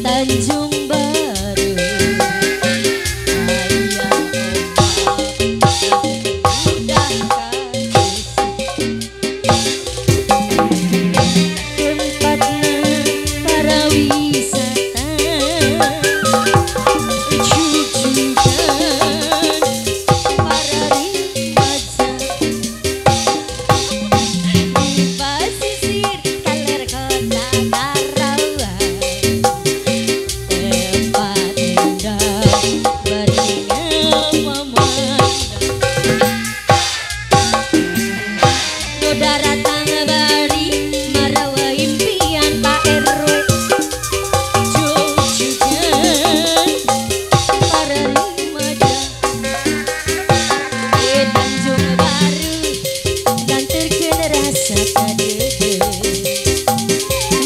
Tanjung Baru. Ayah udah tempatnya para wisata jujukan para remaja di pasisir kaler kota Karawang. Tempat indah beringat memandang no daratan bari marawa impian Pak RW jujukan para remaja di Tanjung Baru dan terkena rasa kadede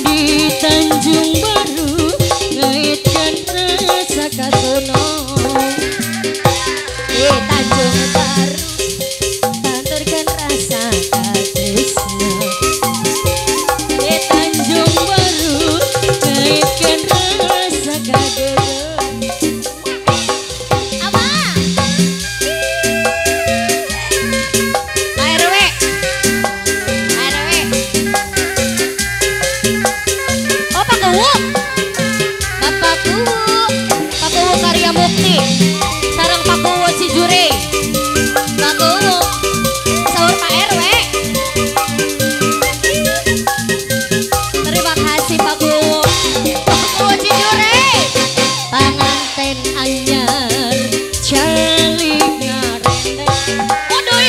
di Tanjung Baru ngaitkan rasa kasono di Tanjung Baru tanturkan rasa katresna di Tanjung Baru ngaitkan rasa kadede. Apa? Pak RW, Pak RW. Oh Pak Kuwu, Bapak Kuwu, Pak Kuwu Karya Mukti, sareng Pak Kuwu Cijure, Pak Kuwu, sahur Pak RW. Terima kasih Pak Kuwu, Pak Kuwu Cijure, panganten anyar, cali ngarendeng, waduh,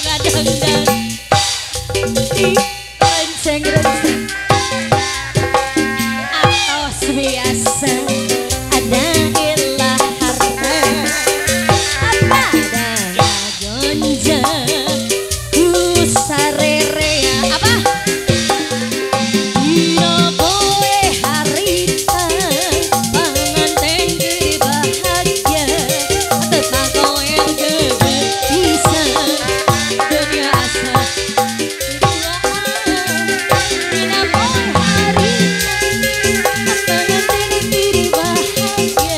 ngadang-dang di renceng-renceng. Atos biasa ada ilah harta apa daya gonja usarere apa iya boe harita panganten gede bahagia tetap koen gede bisa dunia asa Ina boe harita panganten gede bahagia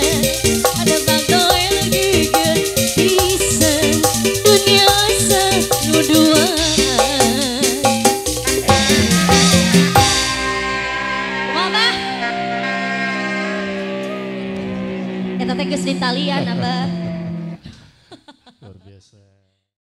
ada bang koen gede bisa dunia asa nuduan. Apa? Kita teh geus di talian, Abah.